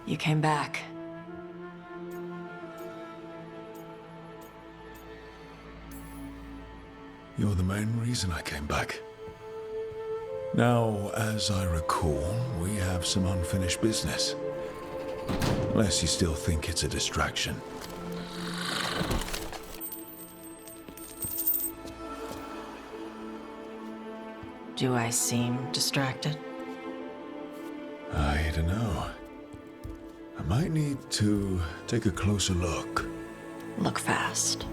You came back. You're the main reason I came back. Now, as I recall, we have some unfinished business. Unless you still think it's a distraction. Do I seem distracted? I don't know. I might need to take a closer look. Look fast.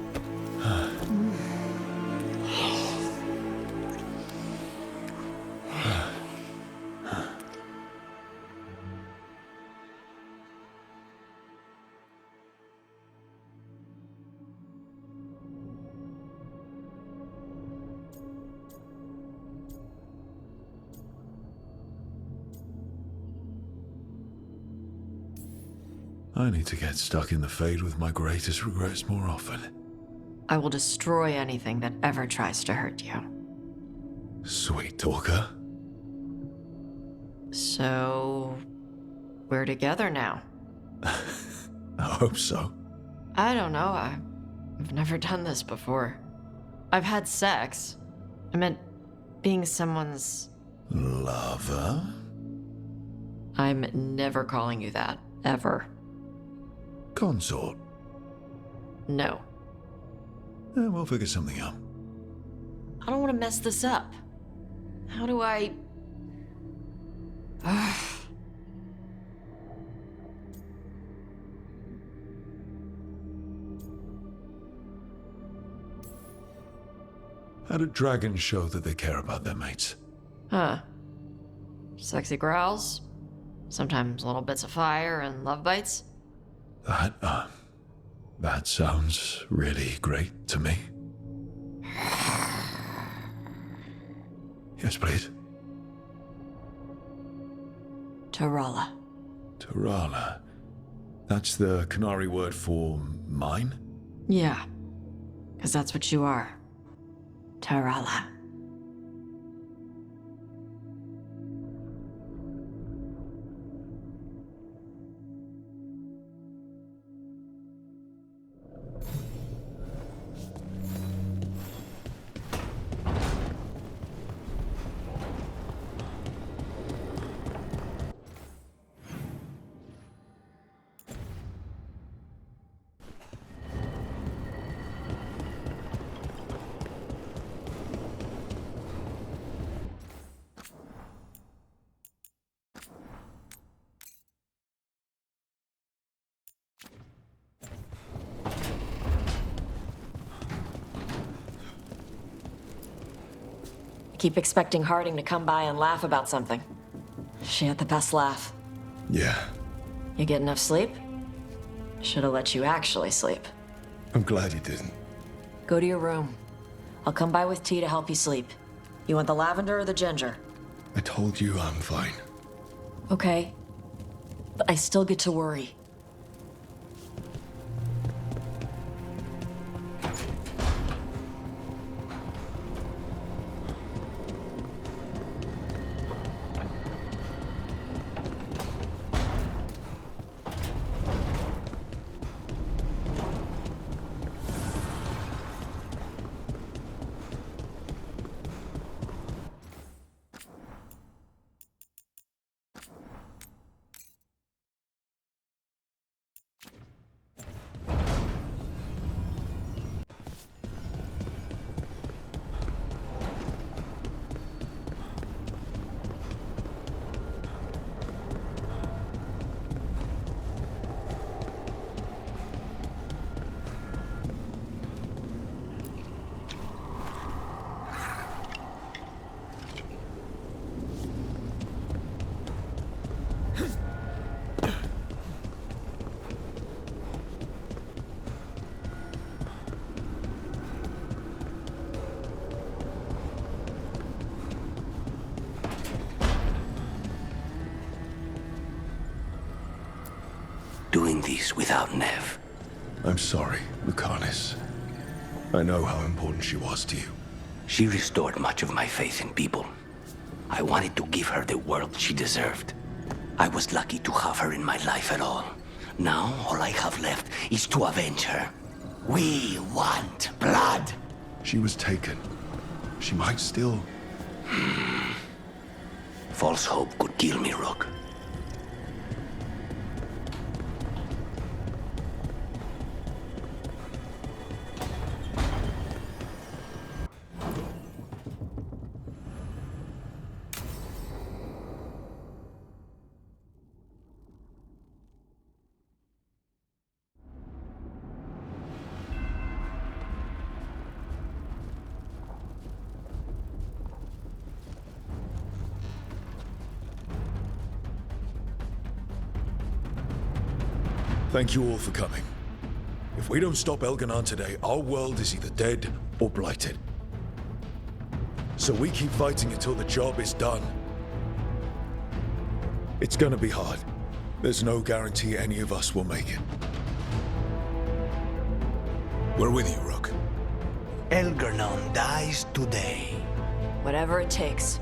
I need to get stuck in the Fade with my greatest regrets more often. I will destroy anything that ever tries to hurt you. Sweet talker. So, we're together now. I hope so. I don't know, I've never done this before. I've had sex. I meant being someone's... Lover? I'm never calling you that, ever. Consort? No. We'll figure something out. I don't want to mess this up. How do I... How do dragons show that they care about their mates? Huh. Sexy growls. Sometimes little bits of fire and love bites. That sounds really great to me. Yes, please. Tarala. Tarala. That's the Canary word for mine? Yeah. 'Cause that's what you are. Tarala. Keep expecting Harding to come by and laugh about something. She had the best laugh. Yeah. You get enough sleep? Should've let you actually sleep. I'm glad you didn't. Go to your room. I'll come by with tea to help you sleep. You want the lavender or the ginger? I told you I'm fine. Okay. But I still get to worry. Doing these without Neve. I'm sorry, Lucanis. I know how important she was to you. She restored much of my faith in people. I wanted to give her the world she deserved. I was lucky to have her in my life at all. Now, all I have left is to avenge her. We want blood! She was taken. She might still... False hope could kill me, Rook. Thank you all for coming. If we don't stop Elganon today, our world is either dead or blighted. So we keep fighting until the job is done. It's gonna be hard. There's no guarantee any of us will make it. We're with you, Rook. Elganon dies today. Whatever it takes.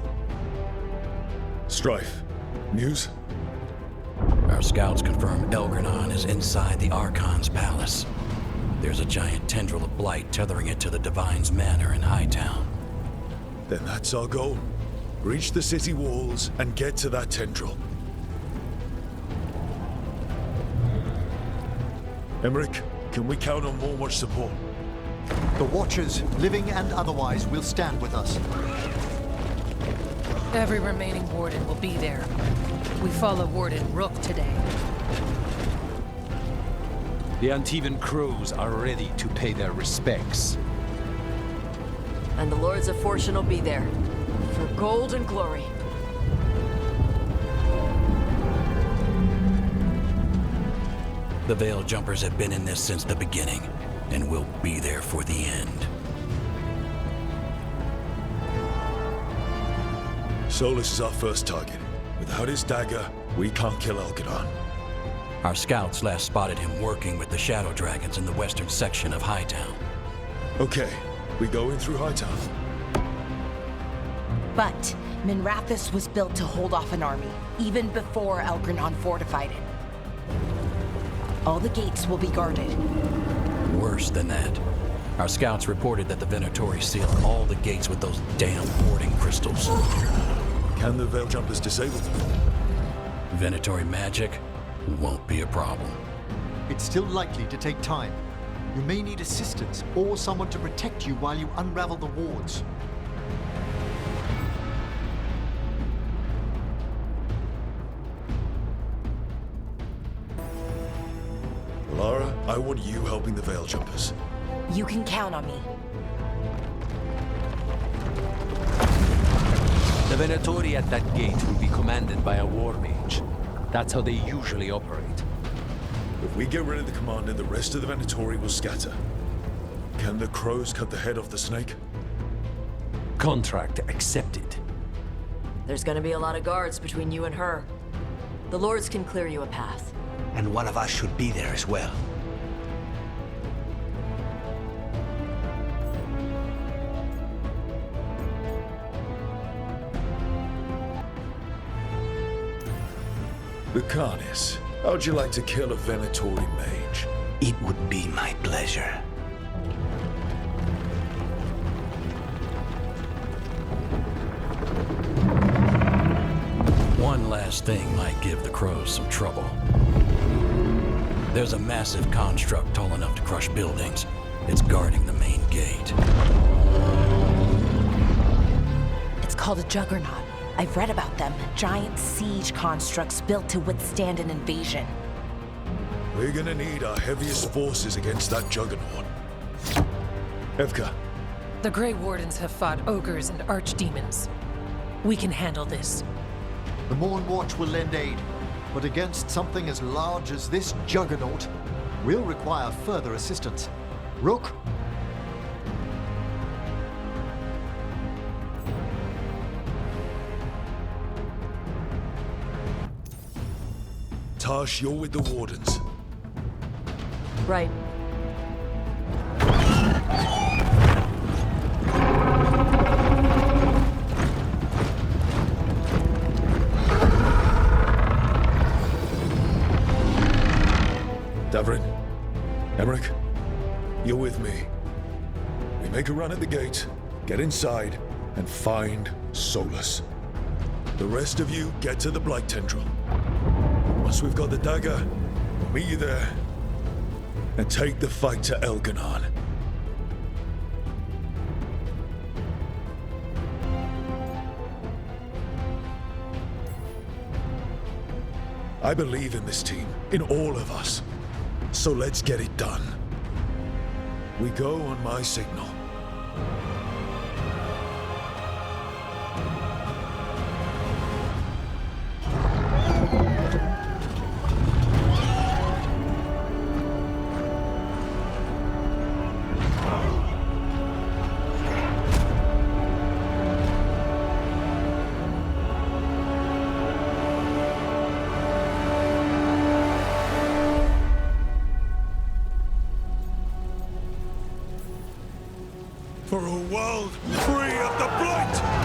Strife. News? Our scouts confirm Elganon is inside the Archon's palace. There's a giant tendril of blight tethering it to the Divine's manor in Hightown. Then that's our goal. Breach the city walls and get to that tendril. Emmerich, can we count on more support? The Watchers, living and otherwise, will stand with us. Every remaining Warden will be there. We follow Warden Rook today. The Antivan crows are ready to pay their respects. And the Lords of Fortune will be there. For gold and glory. The Veil Jumpers have been in this since the beginning, and will be there for the end. Solas is our first target. Without his dagger, we can't kill Elganon. Our scouts last spotted him working with the Shadow Dragons in the western section of Hightown. Okay, we go in through Hightown. But Minrathous was built to hold off an army, even before Elganon fortified it. All the gates will be guarded. Worse than that. Our scouts reported that the Venatori sealed all the gates with those damn warding crystals. Can the Veil Jumpers disable them? Venatori magic won't be a problem. It's still likely to take time. You may need assistance or someone to protect you while you unravel the wards. Lara, I want you helping the Veil Jumpers. You can count on me. The Venatori at that gate will be commanded by a war mage. That's how they usually operate. If we get rid of the commander, the rest of the Venatori will scatter. Can the crows cut the head off the snake? Contract accepted. There's gonna be a lot of guards between you and her. The Lords can clear you a path. And one of us should be there as well. The Carnis. How'd you like to kill a Venatori mage? It would be my pleasure. One last thing might give the crows some trouble. There's a massive construct tall enough to crush buildings. It's guarding the main gate. It's called a juggernaut. I've read about them. Giant siege constructs built to withstand an invasion. We're gonna need our heaviest forces against that juggernaut. Evka, The Grey Wardens have fought ogres and archdemons. We can handle this. The Morn Watch will lend aid, but against something as large as this juggernaut, we'll require further assistance. Rook? Tash, you're with the Wardens. Right. make a run at the gate, get inside, and find Solas. The rest of you get to the blight tendril. Once we've got the dagger, we'll meet you there and take the fight to Elganon. I believe in this team, in all of us. So let's get it done. We go on my signal. For a world free of the blight!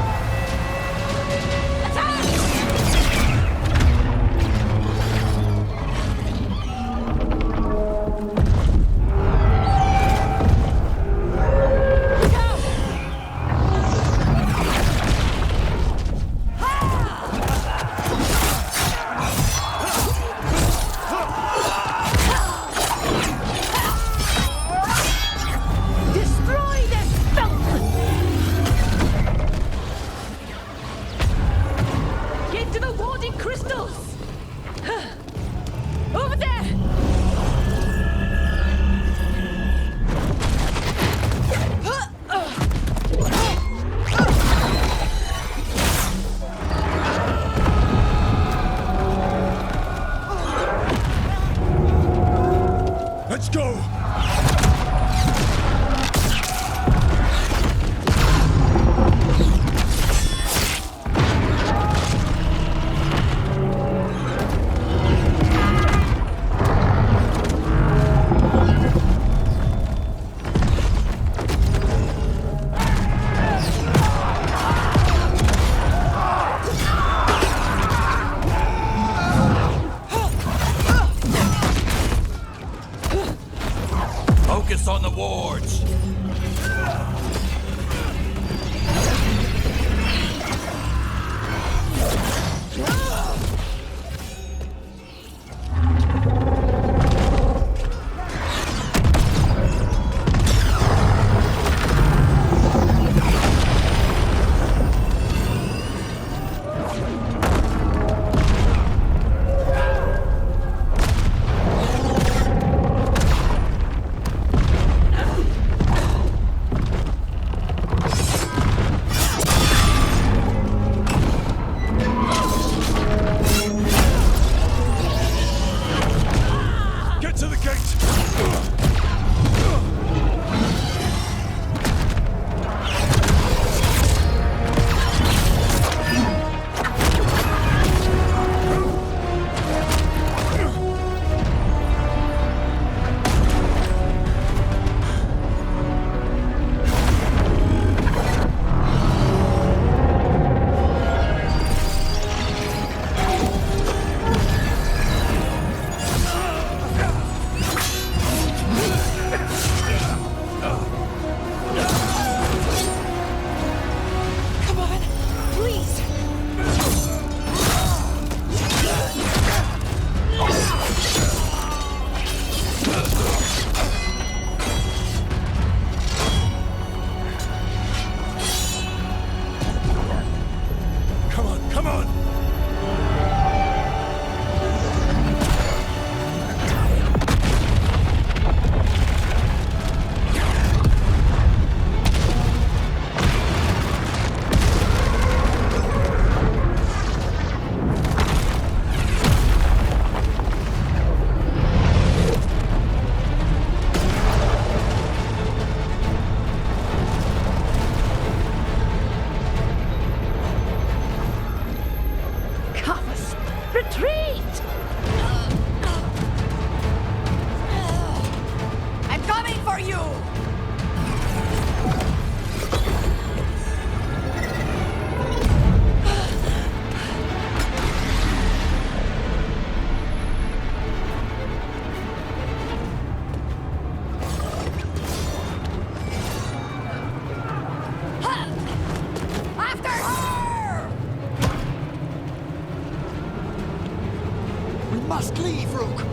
must leave, Rook!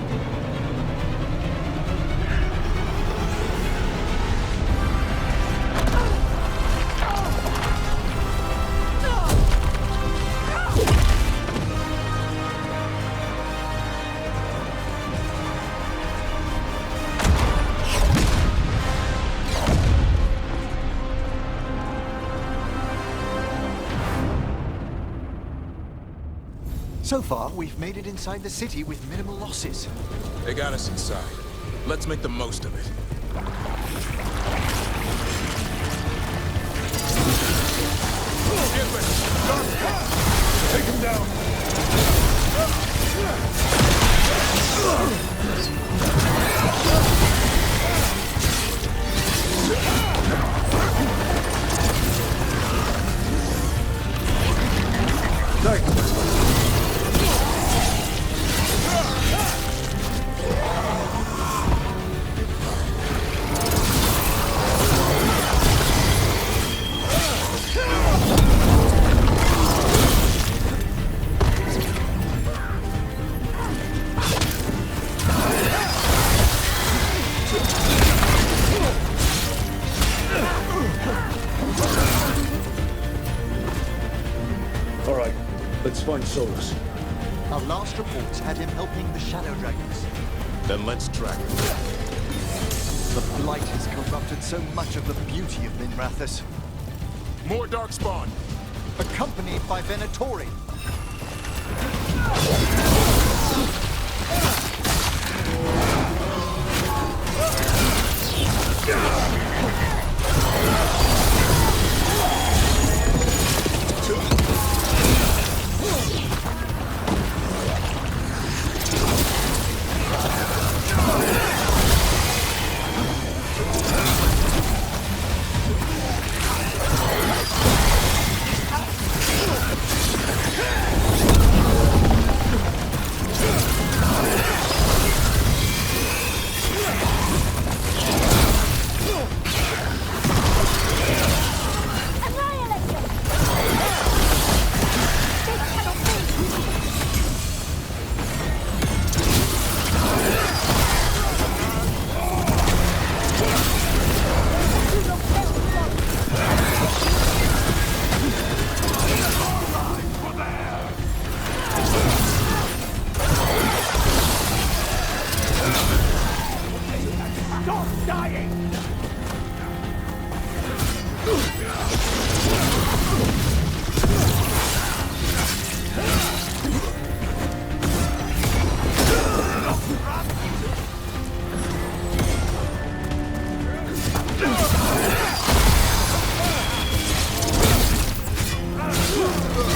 So far, we've made it inside the city with minimal losses. They got us inside. Let's make the most of it. Take him down! All right, let's find Solas. Our last reports had him helping the Shadow Dragons. Then let's track him. The blight has corrupted so much of the beauty of Minrathous, More Darkspawn! accompanied by Venatori.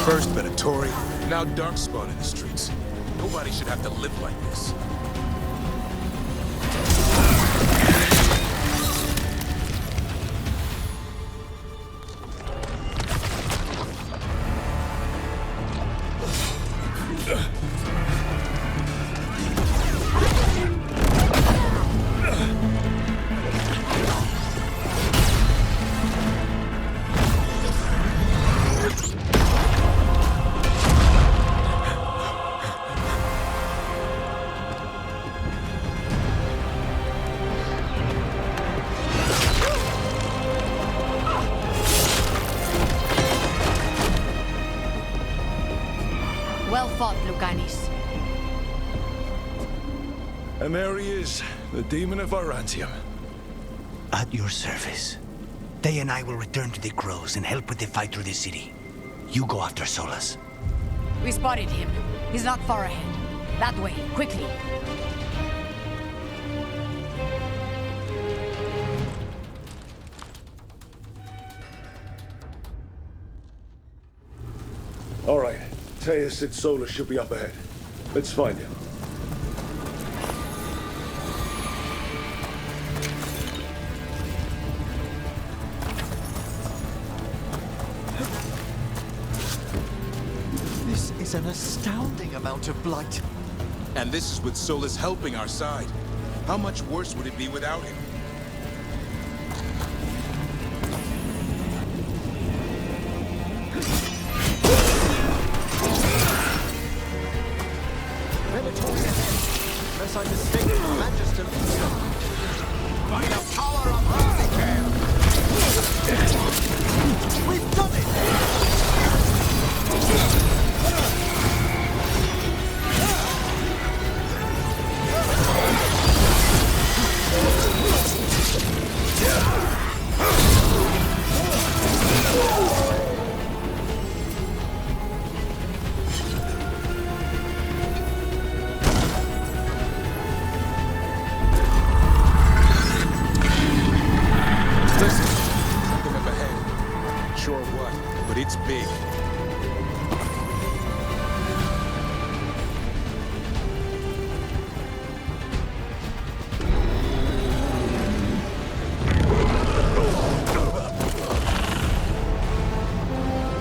First Venatori, now Darkspawn in the streets. Nobody should have to live like this. Well fought, Lucanis. And there he is, the demon of Arantium. At your service. They and I will return to the Crows and help with the fight through the city. You go after Solas. We spotted him. He's not far ahead. That way, quickly. All right, Teia said Solas should be up ahead. Let's find him. This is an astounding amount of blight. And this is with Solas helping our side. How much worse would it be without him? Venatori ahead. sure what, but it's big.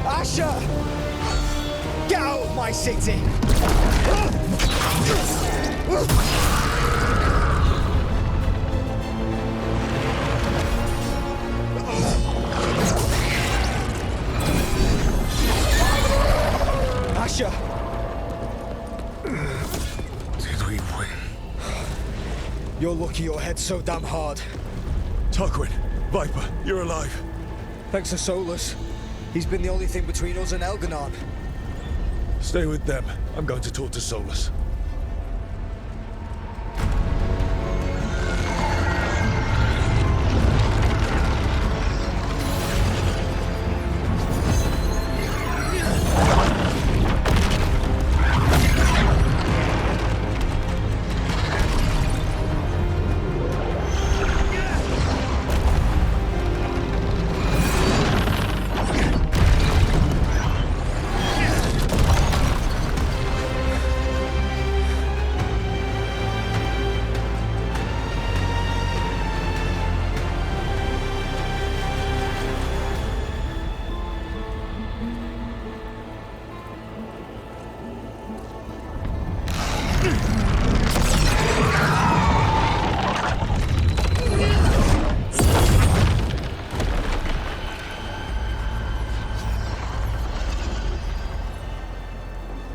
Asher! Get out of my city! Asher! Did we win? You're lucky your head's so damn hard. Tarquin, Viper, you're alive. Thanks to Solas. He's been the only thing between us and Elganon. Stay with them. I'm going to talk to Solas.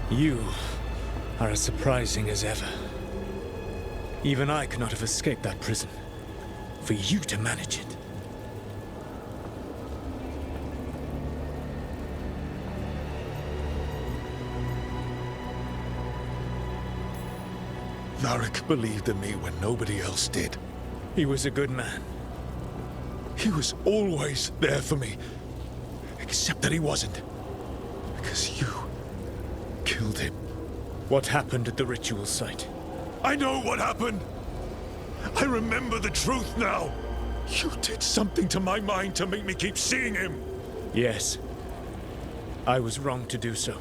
You are as surprising as ever. Even I could not have escaped that prison. For you to manage it. Varric believed in me when nobody else did. He was a good man. He was always there for me. Except that he wasn't. Because you killed him. What happened at the ritual site? I know what happened! I remember the truth now! You did something to my mind to make me keep seeing him! Yes. I was wrong to do so.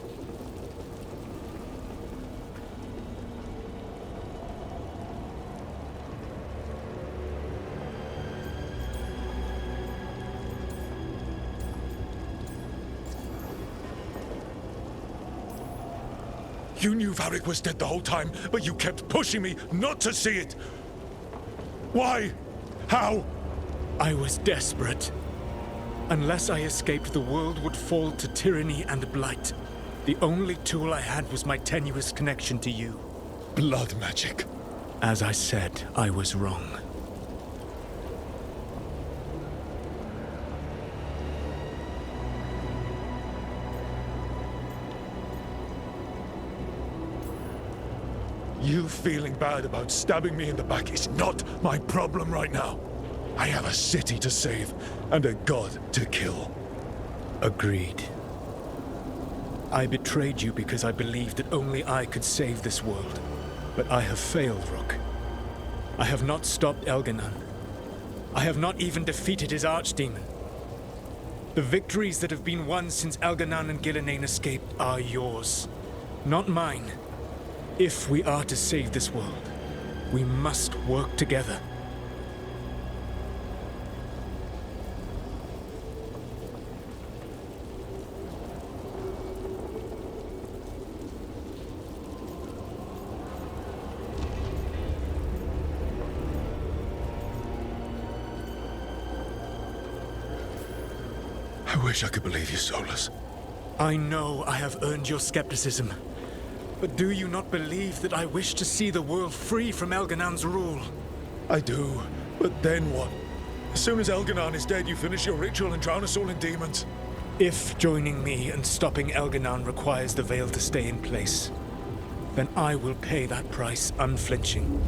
You knew Varric was dead the whole time, but you kept pushing me not to see it! Why? How? I was desperate. Unless I escaped, the world would fall to tyranny and blight. The only tool I had was my tenuous connection to you. Blood magic. As I said, I was wrong. You feeling bad about stabbing me in the back is not my problem right now. I have a city to save and a god to kill. Agreed. I betrayed you because I believed that only I could save this world. But I have failed, Rook. I have not stopped Elganon. I have not even defeated his archdemon. The victories that have been won since Elganon and Gillenane escaped are yours, not mine. If we are to save this world, we must work together. I wish I could believe you, Solas. I know I have earned your skepticism. But do you not believe that I wish to see the world free from Elganon's rule? I do, but then what? As soon as Elganon is dead, you finish your ritual and drown us all in demons. If joining me and stopping Elganon requires the Veil to stay in place, then I will pay that price unflinching.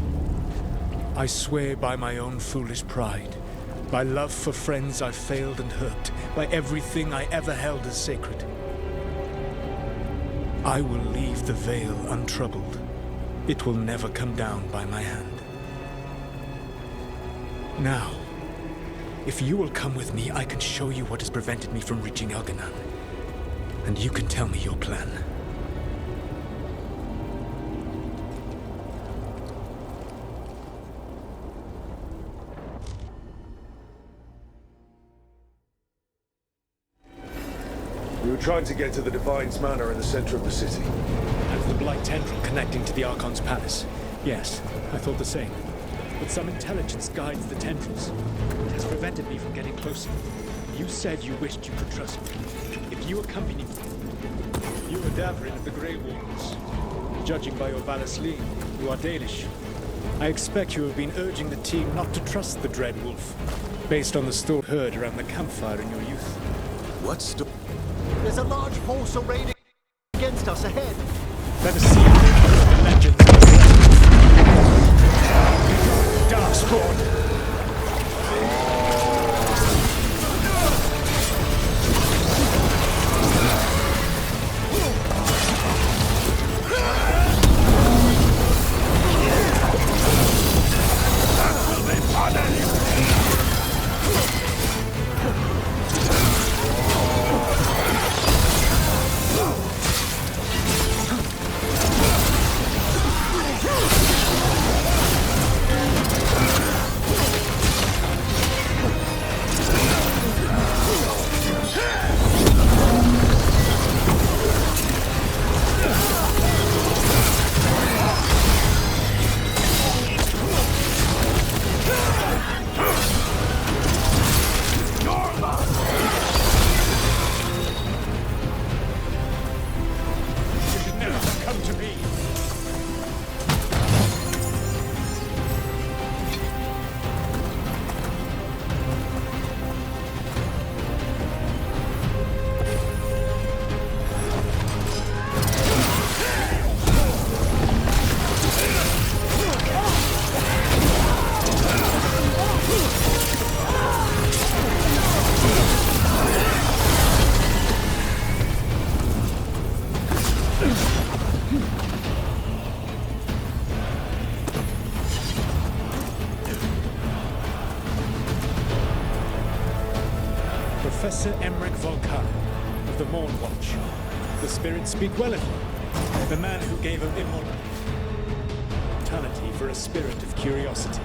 I swear by my own foolish pride, by love for friends I failed and hurt, by everything I ever held as sacred. I will leave the Veil untroubled. It will never come down by my hand. Now, If you will come with me, I can show you what has prevented me from reaching Elganon. And you can tell me your plan. We were trying to get to the Divine's Manor in the center of the city. And the blight tendril connecting to the Archon's palace. Yes, I thought the same. But some intelligence guides the tendrils. It has prevented me from getting closer. You said you wished you could trust me. If you accompany me... You are Davrin of the Grey Walls. Judging by your Valasleen, you are Dalish. I expect you have been urging the team not to trust the Dread Wolf, based on the story heard around the campfire in your youth. What story? There's a large force arrayed against us ahead. Let us see the legends of the Darkspawn. Professor Emmerich Volkar of the Morn Watch. The spirits speak well of you. The man who gave up immortality for a spirit of curiosity.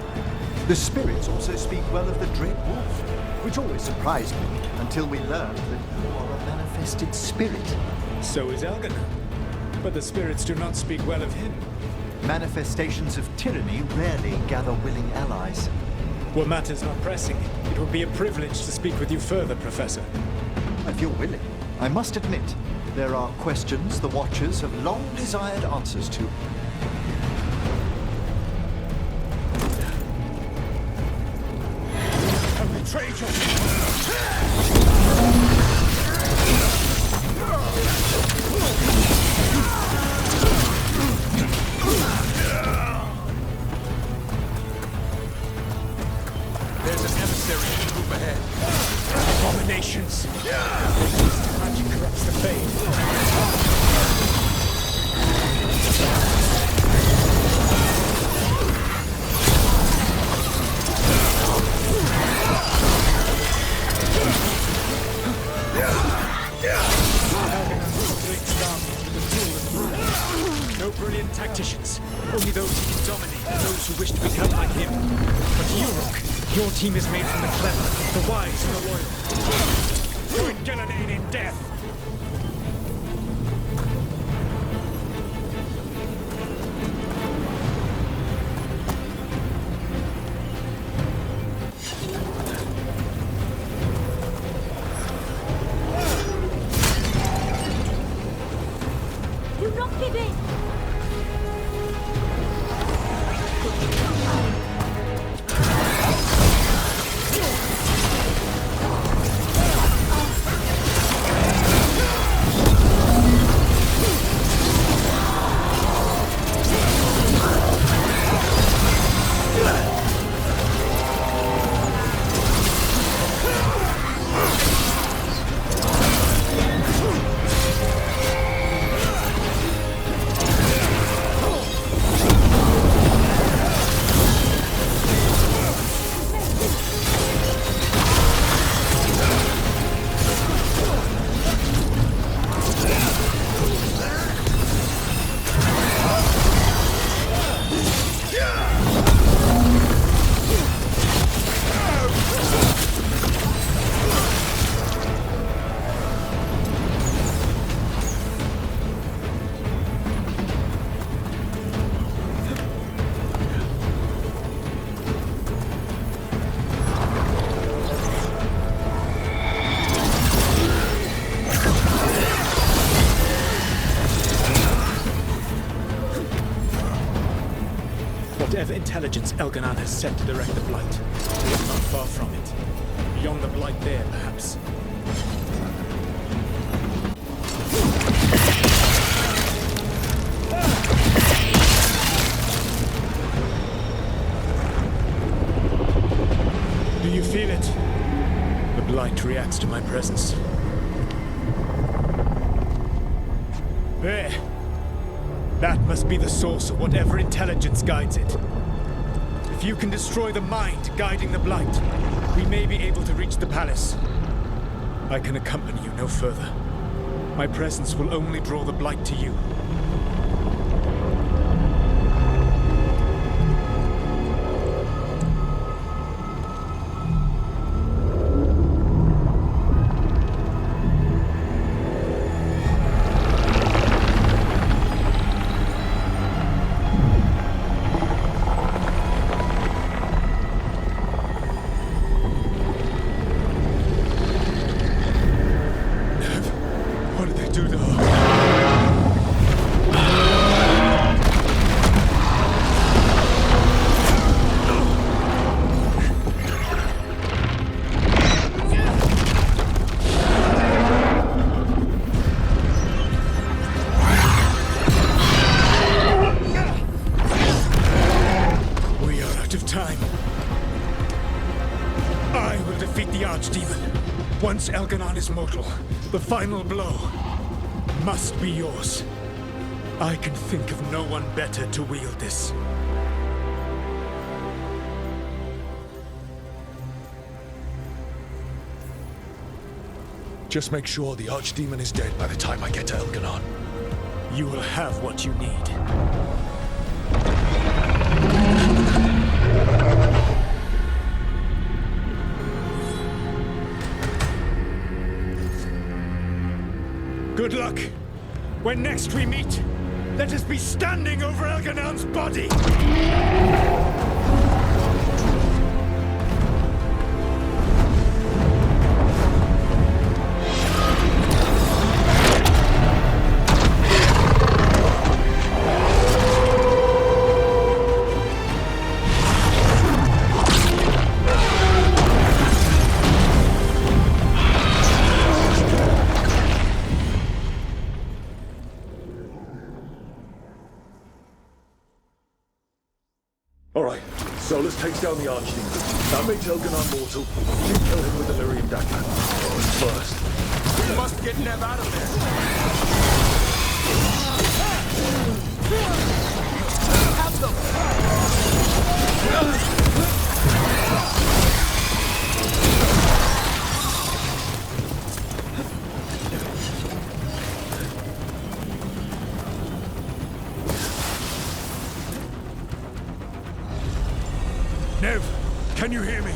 The spirits also speak well of the Dread Wolf, which always surprised me until we learned that you are a manifested spirit. So is Elganon. But the spirits do not speak well of him. Manifestations of tyranny rarely gather willing allies. Were matters not pressing, it would be a privilege to speak with you further, Professor. If you're willing. I must admit, there are questions the Watchers have long desired answers to. Have betrayed you! Abominations! Magic corrupts the fate. No brilliant tacticians, only those who can dominate and those who wish to become like him. But you, Rook, your team is made from the clever, the wise, and the loyal. Join Gillenade in death! You knocked me dead! intelligence Elganon has set to direct the blight. We are not far from it. Beyond the blight there, perhaps. Do you feel it? The blight reacts to my presence. There. That must be the source of whatever intelligence guides it. If you can destroy the mind guiding the blight, we may be able to reach the palace. I can accompany you no further. My presence will only draw the blight to you. Once Elganon is mortal, the final blow must be yours. I can think of no one better to wield this. Just make sure the Archdemon is dead by the time I get to Elganon. You will have what you need. Good luck. When next we meet, let us be standing over Elganon's body! Solas takes down the Archdemon. That makes Elganon mortal. You kill him with the Lyrium dagger. First. We must get Neve out of there. Have Neve, can you hear me?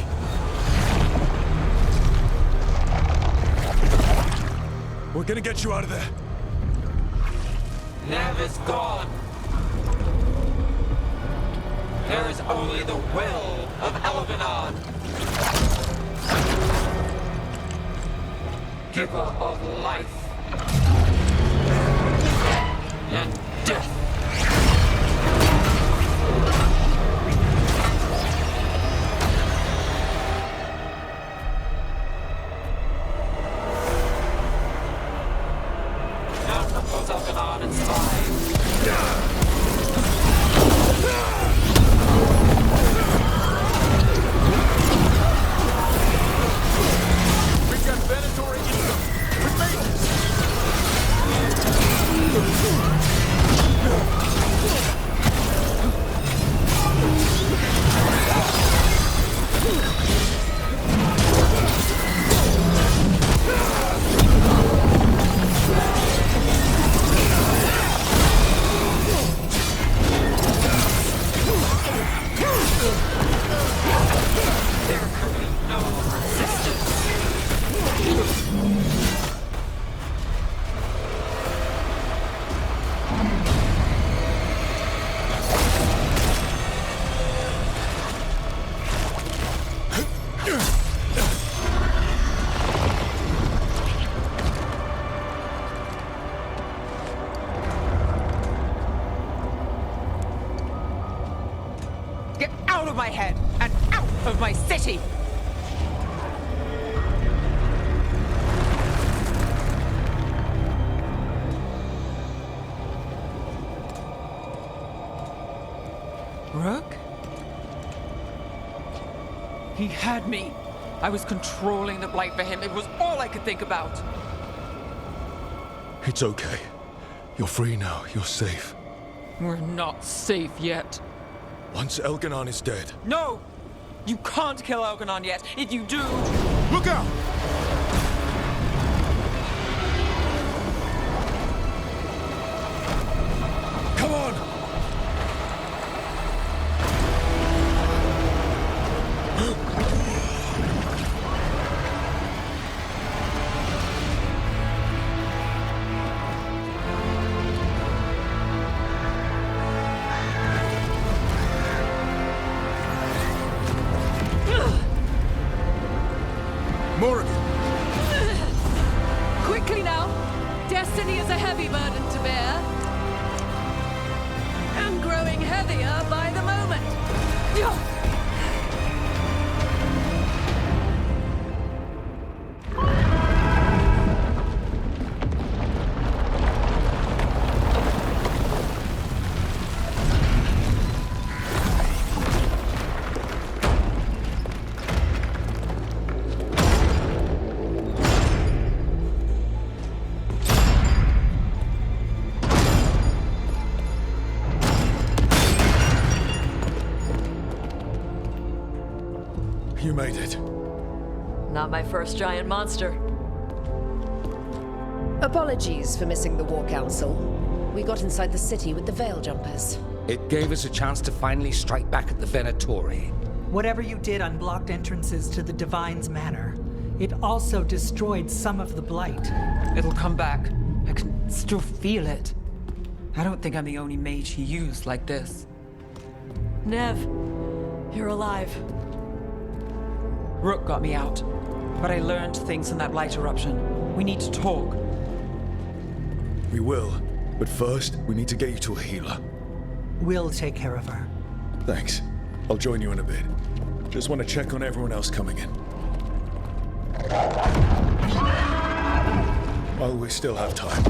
We're gonna get you out of there. Neve is gone. There is only the will of Elganon. Giver of life and death. my head and out of my city! Rook? He had me. I was controlling the blight for him. It was all I could think about. It's okay. You're free now. You're safe. We're not safe yet. Once Elganon is dead... No! You can't kill Elganon yet. If you do... Look out! Come on! Morrigan! Quickly now! Destiny is a heavy burden to bear. And growing heavier by the moment. You made it. Not my first giant monster. Apologies for missing the War Council. We got inside the city with the Veil Jumpers. It gave us a chance to finally strike back at the Venatori. Whatever you did unblocked entrances to the Divine's Manor. It also destroyed some of the blight. It'll come back. I can still feel it. I don't think I'm the only mage he used like this. Neve, you're alive. Rook got me out, but I learned things in that blight eruption. We need to talk. We will, but first, we need to get you to a healer. We'll take care of her. Thanks. I'll join you in a bit. Just want to check on everyone else coming in. While we still have time.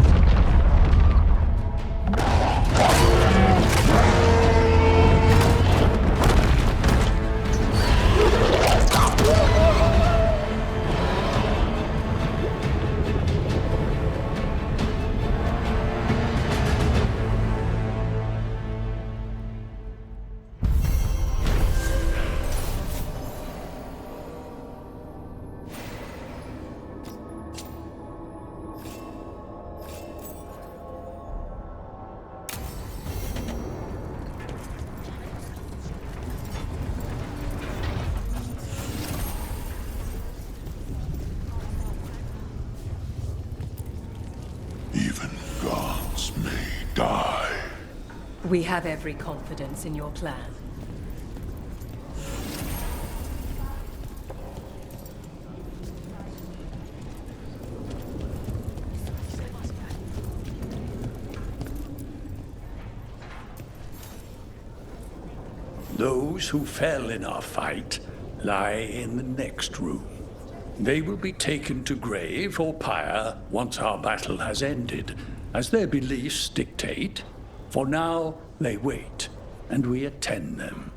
We have every confidence in your plan. Those who fell in our fight lie in the next room. They will be taken to grave or pyre once our battle has ended, as their beliefs dictate. For now, they wait, and we attend them.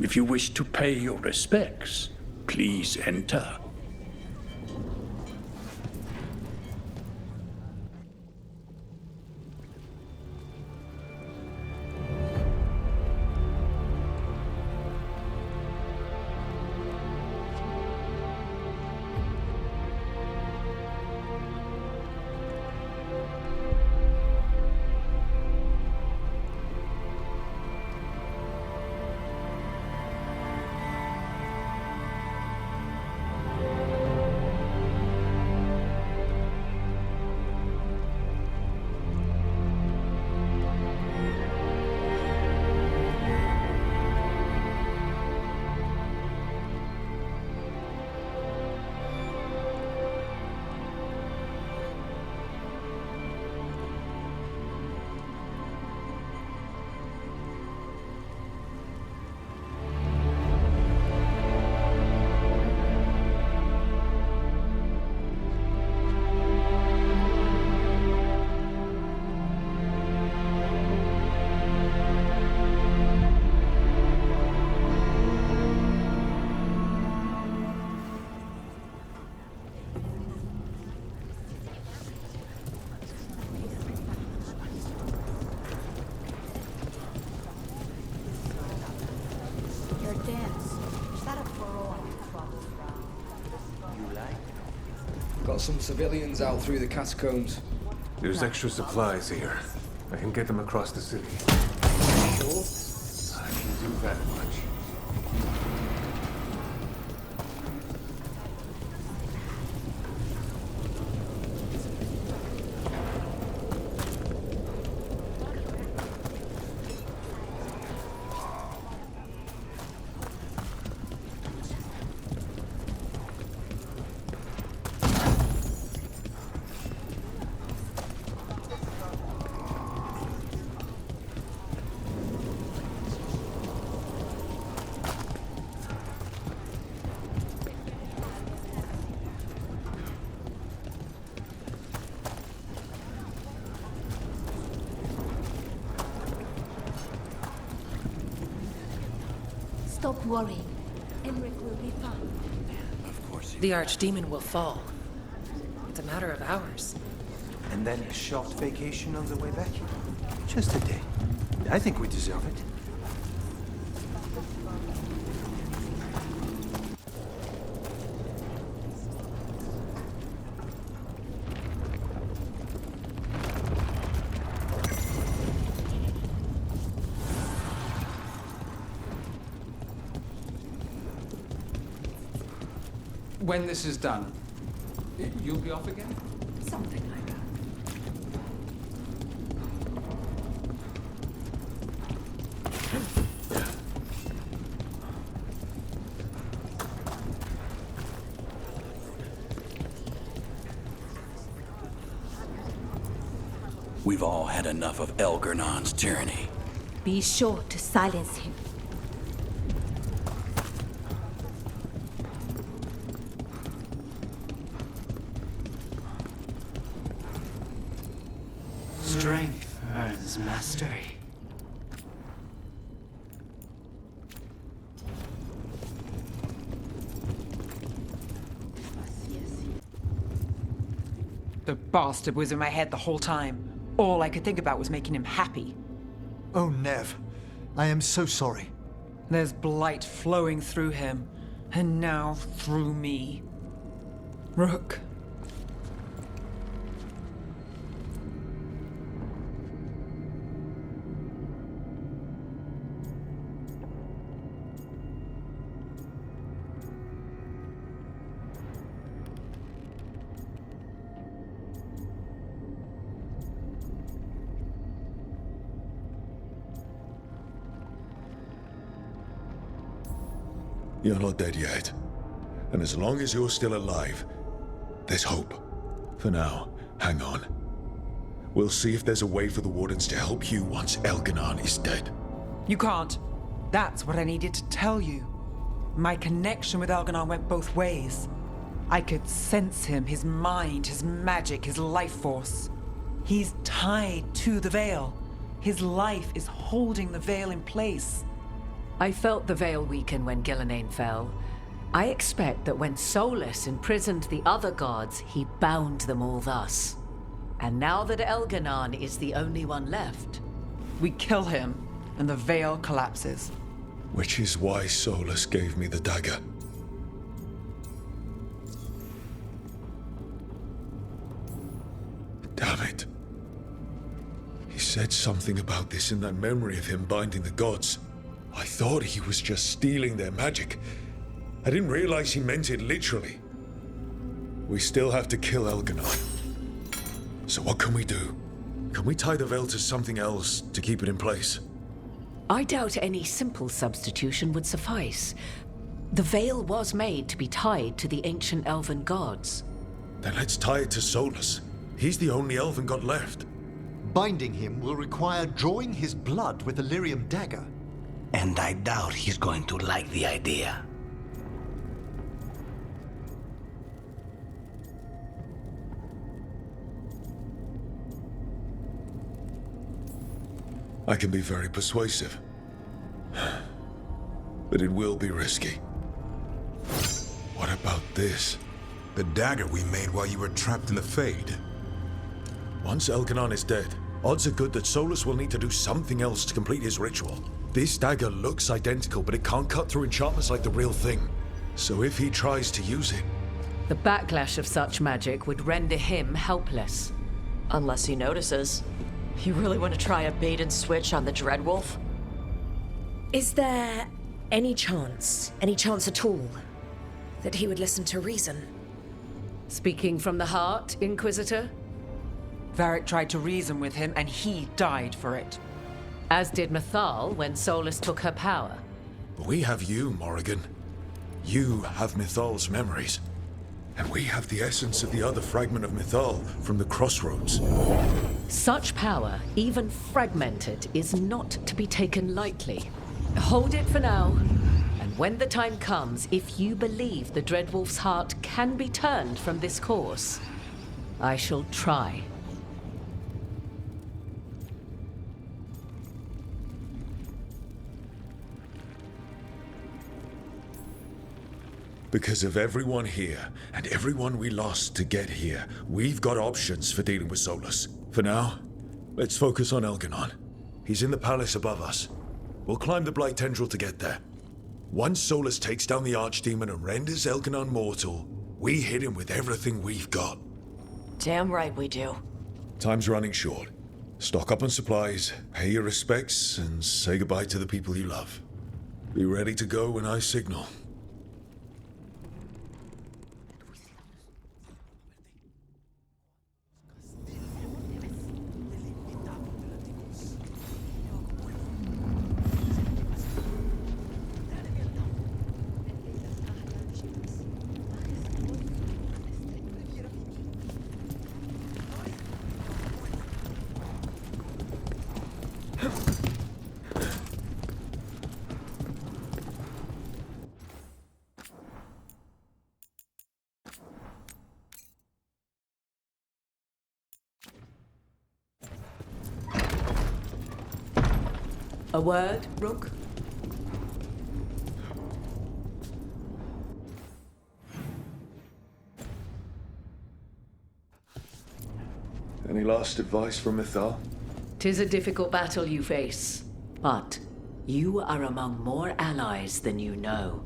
If you wish to pay your respects, please enter. some civilians out through the catacombs. There's extra supplies here. I can get them across the city. Sure? I can do that much. Stop worrying. Emmerich will be fine. Of course. The Archdemon will fall. It's a matter of hours. And then a short vacation on the way back? Just a day. I think we deserve it. When this is done, you'll be off again? Something like that. We've all had enough of Elgernon's tyranny. Be sure to silence him. Strength earns mastery. The bastard was in my head the whole time. All I could think about was making him happy. Oh, Neve. I am so sorry. There's blight flowing through him, and now through me. Rook. You're not dead yet. And as long as you're still alive, there's hope. For now, hang on. We'll see if there's a way for the Wardens to help you once Elganon is dead. You can't. That's what I needed to tell you. My connection with Elganon went both ways. I could sense him, his mind, his magic, his life force. He's tied to the Veil. His life is holding the Veil in place. I felt the Veil weaken when Gillenane fell. I expect that when Solas imprisoned the other gods, he bound them all thus. And now that Elganon is the only one left, we kill him, and the Veil collapses. Which is why Solas gave me the dagger. Damn it. He said something about this in that memory of him binding the gods. I thought he was just stealing their magic. I didn't realize he meant it literally. We still have to kill Elganon. So what can we do? Can we tie the Veil to something else to keep it in place? I doubt any simple substitution would suffice. The Veil was made to be tied to the ancient elven gods. Then let's tie it to Solas. He's the only elven god left. Binding him will require drawing his blood with the lyrium dagger. And I doubt he's going to like the idea. I can be very persuasive. But it will be risky. What about this? The dagger we made while you were trapped in the Fade. Once Elganon is dead, odds are good that Solas will need to do something else to complete his ritual. This dagger looks identical, but it can't cut through enchantments like the real thing. So if he tries to use it, The backlash of such magic would render him helpless. Unless he notices. You really want to try a bait and switch on the Dreadwolf? Is there any chance at all, that he would listen to reason? Speaking from the heart, Inquisitor? Varric tried to reason with him, and he died for it. As did Mythal when Solas took her power. But we have you, Morrigan. You have Mythal's memories. And we have the essence of the other fragment of Mythal from the Crossroads. Such power, even fragmented, is not to be taken lightly. Hold it for now. And when the time comes, if you believe the Dreadwolf's heart can be turned from this course, I shall try. Because of everyone here, and everyone we lost to get here, we've got options for dealing with Solas. For now, let's focus on Elganon. He's in the palace above us. We'll climb the blight tendril to get there. Once Solas takes down the Archdemon and renders Elganon mortal, we hit him with everything we've got. Damn right we do. Time's running short. Stock up on supplies, pay your respects, and say goodbye to the people you love. Be ready to go when I signal. A word, Rook? Any last advice from Mythal? 'Tis a difficult battle you face, but you are among more allies than you know.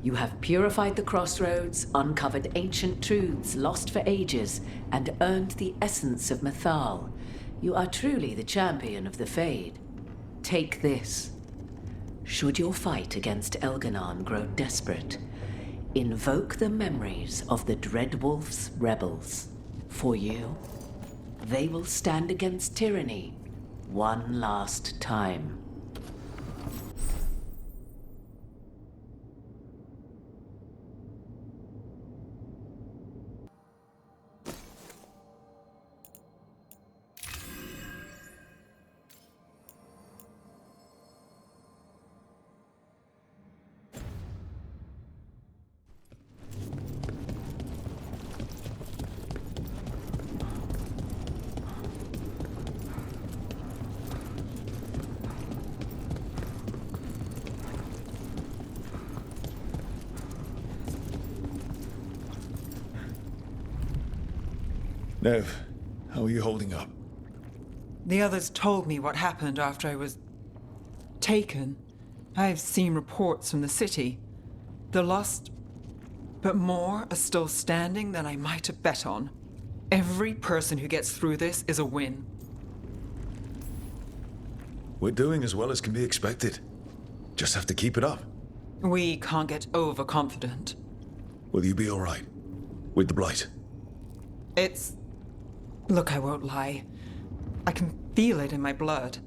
You have purified the Crossroads, uncovered ancient truths lost for ages, and earned the essence of Mythal. You are truly the champion of the Fade. Take this. Should your fight against Elganon grow desperate, invoke the memories of the Dreadwolf's rebels. For you, they will stand against tyranny one last time. Neve, how are you holding up? The others told me what happened after I was taken. I've seen reports from the city. The lost, but more are still standing than I might have bet on. Every person who gets through this is a win. We're doing as well as can be expected. Just have to keep it up. We can't get overconfident. Will you be all right? With the blight? Look, I won't lie. I can feel it in my blood.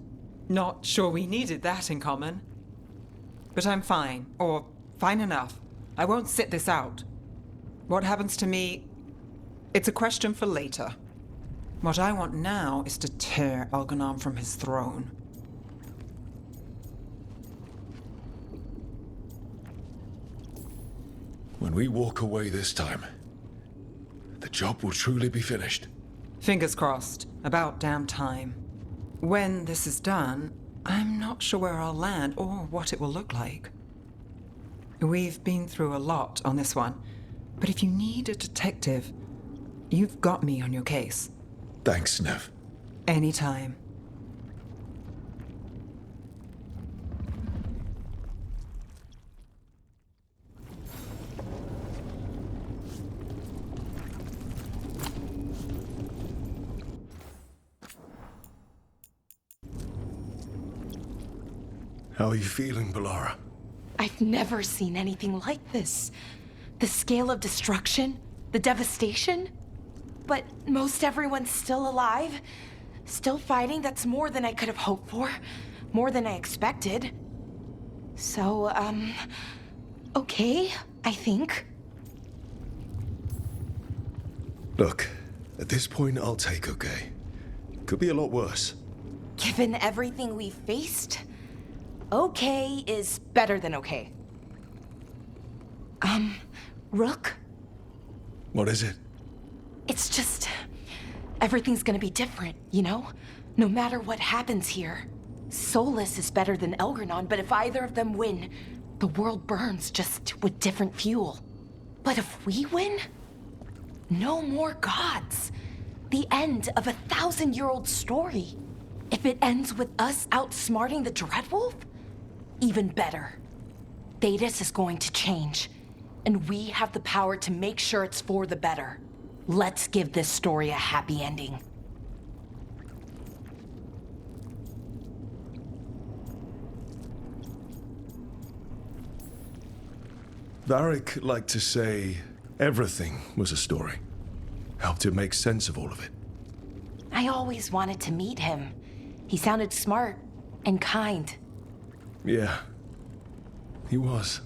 Not sure we needed that in common. But I'm fine, or fine enough. I won't sit this out. What happens to me, it's a question for later. What I want now is to tear Elganon from his throne. When we walk away this time, the job will truly be finished. Fingers crossed. About damn time. When this is done, I'm not sure where I'll land or what it will look like. We've been through a lot on this one, but if you need a detective, you've got me on your case. Thanks, Neve. Anytime. How are you feeling, Bellara? I've never seen anything like this. The scale of destruction, the devastation. But most everyone's still alive, still fighting. That's more than I could have hoped for, more than I expected. So, okay, I think. Look, at this point, I'll take okay. Could be a lot worse. Given everything we've faced, okay is better than okay. Rook? What is it? It's just... everything's gonna be different, you know? No matter what happens here. Solas is better than Elgranon, but if either of them win, the world burns, just with different fuel. But if we win? No more gods. The end of a 1,000-year-old story. If it ends with us outsmarting the Dreadwolf, even better. Thedas is going to change, and we have the power to make sure it's for the better. Let's give this story a happy ending. Varric liked to say everything was a story. Helped him make sense of all of it. I always wanted to meet him. He sounded smart and kind. Yeah, he was.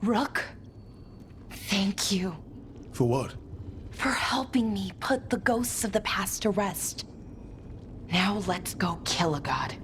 Rook, thank you. For what? For helping me put the ghosts of the past to rest. Now let's go kill a god.